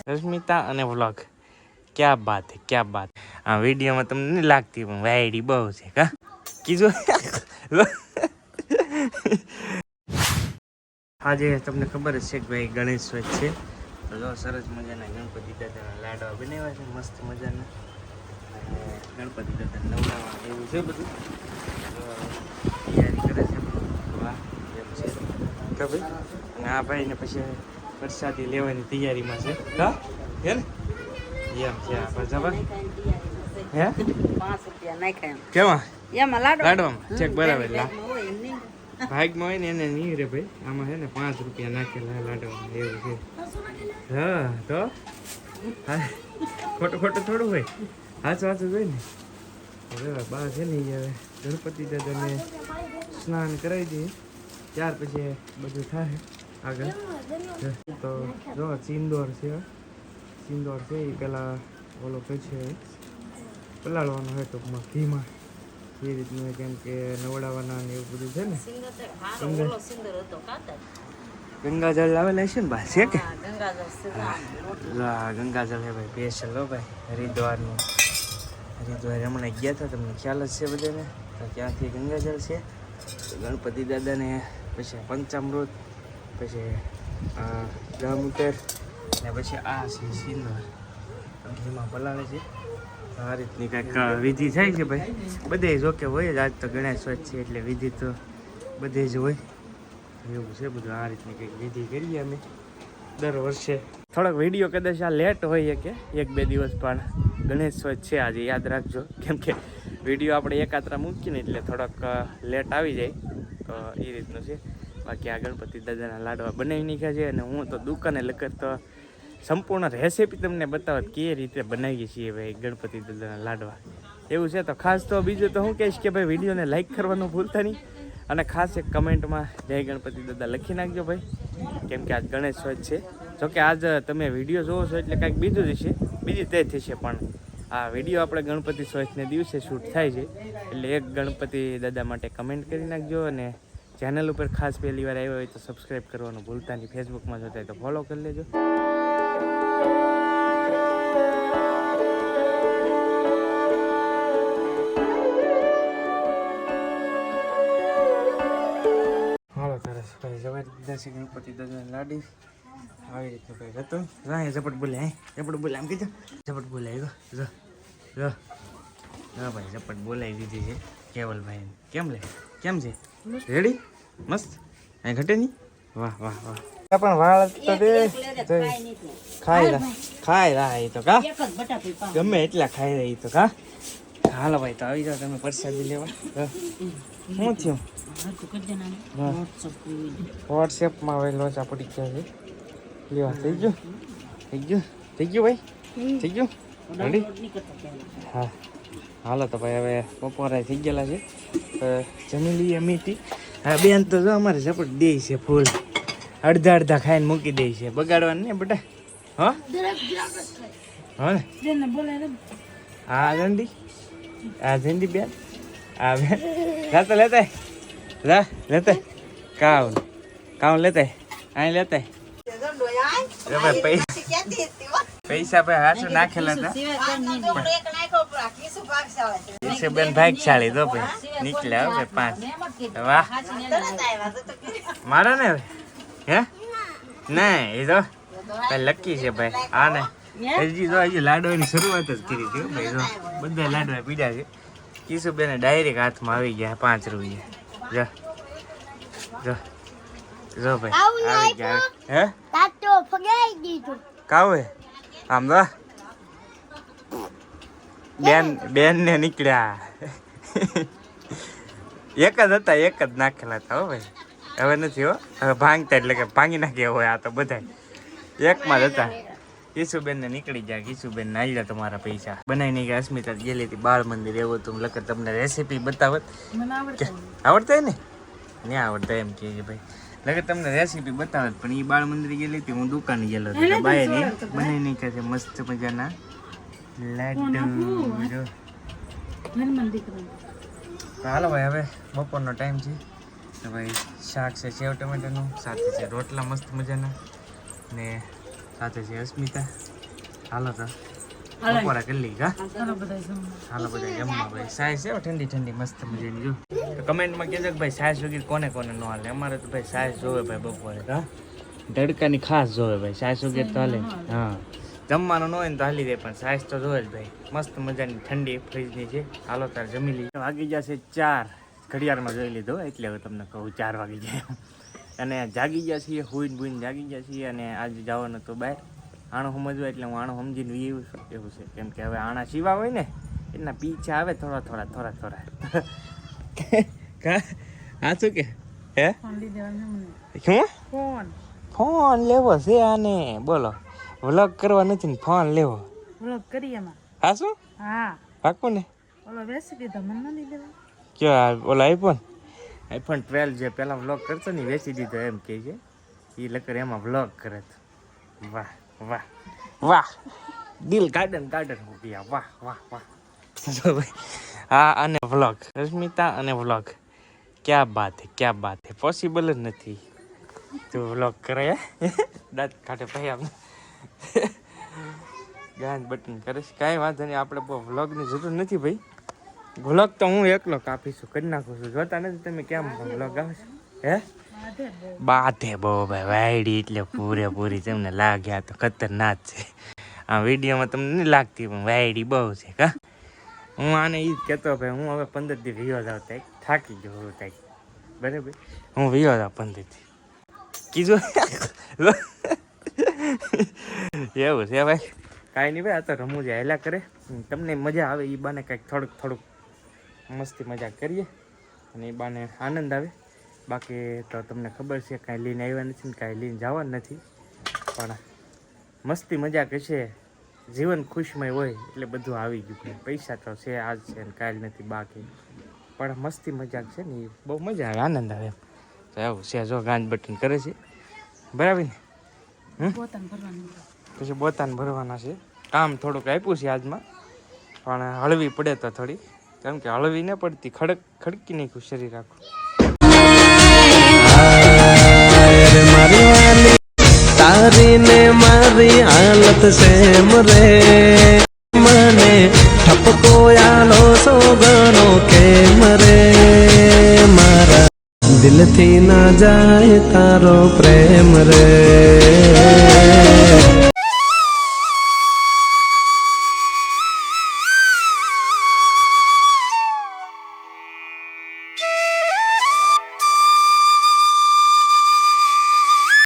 રશ્મિતા અને વ્લોગ ક્યાં બાત હે ક્યાં બાત. આ વિડીયોમાં તમને નહીં લાગતી પણ વાયડી બહુ છે કા કીધું. આજે તમને ખબર જ છે કે ભાઈ ગણેશ ચોથ છે તો જો સરસ મજાના ગણપતિ દાદાના લાડવા બનાવ્યા છે મસ્ત મજાના. અને ગણપતિ દાદા નવડાવવા એવું છે બધું તૈયારી કરે છે. વાહ એમ છે ભાઈ. અને આ ભાઈને પછી પ્રસાદી લેવાની તૈયારીમાં છે હા હે ને એમ છે. આ જબર હે 5 રૂપિયા નાખ્યા કેમાં એમાં લાડવામાં ચેક બરાબર ભાગમાં હોય ને એને નહીં રે ભાઈ. આમાં છે ને 5 રૂપિયા નાખેલા લાડવામાં એવું છે. હા તો હા ખોટું ખોટું થોડું હોય હાચું હાચું હોય ને. હવે બા છે ને હવે ગણપતિ દાદાને સ્નાન કરાવી દઈએ ત્યાર પછી બધું થાય આગળ. તો જો સિંદોર છે સિંદોર છે એ પેલા ઓલો પછી પલાળવાનો હોય ટૂંકમાં ઘીમાં એ રીતનું કેમ કે નવડાવવાના ને એવું બધું છે ને. ગંગાજળ લાવેલા છે ને બા છે કે ગંગાજળ હે ભાઈ સ્પેશિયલ હો ભાઈ હરિદ્વારનું. હરિદ્વાર હમણાં ગયા હતા તમને ખ્યાલ જ છે બધાને તો ત્યાંથી ગંગાજળ છે. ગણપતિ દાદાને પછી પંચામૃત પછી ગૌમૂત્ર ને પછી આ છે સિંદૂર ઘીમાં પલાળે છે. આ રીતની કાંઈક વિધિ થાય છે ભાઈ. બધે જોકે હોય જ આજ તો ગણેશ ચોથ છે એટલે વિધિ તો બધે જ હોય એવું છે બધું. આ રીતની કંઈક વિધિ કરીએ અમે દર વર્ષે. થોડોક વિડીયો કદાચ આ લેટ હોય કે 1-2 દિવસ પણ ગણેશ ચોથ છે આજે યાદ રાખજો કેમ કે વિડીયો આપણે એકાત્રા મૂકીને એટલે થોડોક લેટ આવી જાય તો એ રીતનું છે. બાકી આ ગણપતિ દાદાના લાડવા બનાવી નાખ્યા છે અને હું તો દુકાને લગર તો સંપૂર્ણ રેસીપી તમને બતાવત કઈ રીતે બનાવીએ છીએ ભાઈ ગણપતિ દાદાના લાડવા એવું છે. તો ખાસ તો બીજું તો હું કહીશ કે ભાઈ વિડીયોને લાઈક કરવાનું ભૂલતા નહીં અને ખાસ એક કમેન્ટમાં જય ગણપતિ દાદા લખી નાખજો ભાઈ કેમ કે આજ ગણેશ ચોથ છે. જોકે આજ તમે વિડીયો જોવો છો એટલે કાંઈક બીજું જ છે બીજી તે થશે પણ આ વિડીયો આપણે ગણપતિ ચોથને દિવસે શૂટ થાય છે એટલે એક ગણપતિ દાદા માટે કમેન્ટ કરી નાખજો. અને ચેનલ ઉપર ખાસ પહેલી વાર આવ્યો હોય તો સબસ્ક્રાઈબ કરવાનું ભૂલતા નહીં. ફેસબુકમાં જોતા હોય તો ફોલો કરી લેજો. હાલો સરસ ભાઈ જવાઈ દીધા છે ગણપતિ દાદાને લાડી આવી રીતનું કંઈક હતું. હા ઝપટ બોલે ઝપટ બોલે આમ કીધું ઝપટ બોલે આવ્યો જો જો હા ભાઈ ઝપટ બોલાવી દીધી છે કેવલભાઈ. કેમ લે કેમ છે રેડી મસ્ત અહીં ઘટે નહીં. વાહ વાહ વાહ પણ વાળ તો દે ખાઈ રહ્યા એ તો કા ગમે એટલા ખાઈ રહી તો કા. હાલો ભાઈ તો આવી જાઓ તમે પ્રસાદી લેવા. શું થયું વોટ્સએપમાં હવે લોચા પડી ગયા છે લેવા. થઈ ગયું થઈ ગયું થઈ ગયું ભાઈ થઈ ગયું રેડી. હા હાલો તો ભાઈ હવે બપોરે થઈ ગયેલા છે જમી લઈએ મીઠી. હા બેન તો જો અમારે ઝપટ દે છે ફૂલ અડધા અડધા ખાઈને મૂકી દે છે બગાડવાનું ને બેટા. હા હા ને હા ઝંડી આ ઝંડી બેન આ બેન જાતો લેતા જા લેતા કાઉન કાઉન લેતા અહીં લેતા પૈસા ભાઈ હાથે નાખેલા હતા બેન ભાગશાળી તો ભાઈ નીકળ્યા હવે 5. વાહ મારા ને હે નહીં એ તો ભાઈ લકી છે ભાઈ. આ ને હજી તો હજી લાડવાની શરૂઆત જ કરી હતી ભાઈ. જો બધા લાડવા પીડ્યા છે. કિશુબેને ડાયરેક્ટ હાથમાં આવી ગયા 5 રૂપિયા. જો જો જો ભાઈ આવી ગયા હે તાતો ફગાઈ દીધું કાવે આમ તો બેન ને નીકળ્યા એક જ હતા એક જ નાખેલા હતા હો ભાઈ. હવે નથી હો હવે ભાંગતા એટલે કે ભાંગી નાખ્યા હોય આ તો બધા એકમાં જ હતા. કિશુબેન ને નીકળી ગયા. કિશુબેન ને આવ્યા તમારા પૈસા બનાવી નહીં ગયા. અસ્મિતા ગયેલી હતી બાળ મંદિર એવું હતું લગર તમને રેસીપી બતાવત આવડતા ને નહીં આવડતા એમ કે ભાઈ લગર તમને રેસીપી બતાવત પણ એ બાળ મંદિર ગયેલી હતી હું દુકાને ગયેલો હતો બાય ને બનાવી નહીં કે મસ્ત મજાના લાડુ. હાલો ભાઈ હવે બપોરનો ટાઈમ છે તો ભાઈ શાક છે સેવ ટમેટાનું, સાથે છે રોટલા મસ્ત મજાના, ને સાથે છે અસ્મિતા. હાલો તો બપોરા કરી લઈ કા, હાલો બધા જમવા. ભાઈ સાઈઝ છે ઠંડી ઠંડી મસ્ત મજાની. જો તો કમેન્ટમાં કહેજો કે ભાઈ સાઈઝ વગેરે કોને કોને ન હાલે. અમારે તો ભાઈ સાઈઝ જોવે ભાઈ બપોરે કા, તડકાની ખાસ જોવે ભાઈ. સાઈઝ વગેરે તો હાલે, હા જમવાનું ન હોય ને તો હાલી જાય, પણ સાઈઝ તો જોવે જ ભાઈ. મસ્ત મજાની ઠંડી ફ્રીજની છે. હાલો તાર જમી લઈએ. વાગી જશે 4, ઘડિયાળમાં જોઈ લીધો એટલે હવે તમને કહું 4 વાગી જાય. અને જાગી ગયા છીએ, હુઈને બુઈને જાગી ગયા છીએ. અને આજે જવાનું તો બહાર આણું સમજવા, એટલે હું આણું સમજીને એવું છે. કેમ કે હવે આણા સિવા હોય ને એના પીછા આવે થોડા થોડા. હા શું કે હે શું ફોન લેવો છે આને, બોલો વ્લોગ કરવા નથી ને ફોન લેવો. વ્લોગ કરી એમાં. હા શું? હા પાકું ને? ઓલો બેસી દીધો મને ન દીધો. કયો ઓલો આઈફોન 12 જે પેલા વ્લોગ કરતો ને વેચી દીધો એમ કે છે. એ લકર એમાં વ્લોગ કરે તો વાહ વાહ વાહ, દિલ ગાર્ડન હો ગયા. વાહ વાહ વાહ. હા અને વ્લોગ રશ્મિતા અને વ્લોગ, ક્યાં બાત હે પોસિબલ જ નથી. તું વ્લોગ કરે દાંત કાઢે ભાઈ આમ ગાંજ બટન કરે છે. કાંઈ વાંધો નહીં, આપણે બહુ વ્લોગની જરૂર નથી ભાઈ. વ્લોગ તો હું એકલો કાપીશું, કરી નાખું છું. જોતા નથી તમે કેમ વ્લોગ આવે છે? હે બાધે બહુ ભાઈ વાયડી એટલે પૂરેપૂરી તમને લાગ્યા તો ખતરનાક છે. આ વિડીયોમાં તમને નહીં લાગતી પણ વાયડી બહુ છે કા. હું આને એ જ કહેતો ભાઈ, હું હવે 15 દી વિયો જાવ થાય, થાકી ગયો હું થાય બરાબર. હું વિયો જાવ 15 દી કીધું એવું છે ભાઈ. કાંઈ નહીં ભાઈ, આ તો રમૂજ હેલા કરે. તમને મજા આવે એ બાને કંઈક થોડુંક મસ્તી મજાક કરીએ અને એ બાને આનંદ આવે. બાકી તો તમને ખબર છે કાંઈ લઈને આવ્યા નથી ને કાંઈ લઈને જવાનું નથી, પણ મસ્તી મજાક હશે. જીવન ખુશમય હોય એટલે બધું આવી ગયું. પૈસા તો છે આજ છે ને કાલ નથી બાકી, પણ મસ્તી મજાક છે ને એ બહુ મજા આવે, આનંદ આવે એમ. તો એવું છે. જો ગાંજ બટન કરે છે બરાબર ને. પછી બોતાન ભરવાના છે. કામ થોડુંક આપ્યું છે આજમાં, પણ હળવી પડે તો થોડી, કેમ કે હળવી ન પડતી ખડકી નાખ્યું શરીર આખું. તારી ને મારી હાલત સેમ રે, મને ઠપકો આલો સોગનો કેમ રે, મારા દિલથી ના જાય તારો પ્રેમ રે.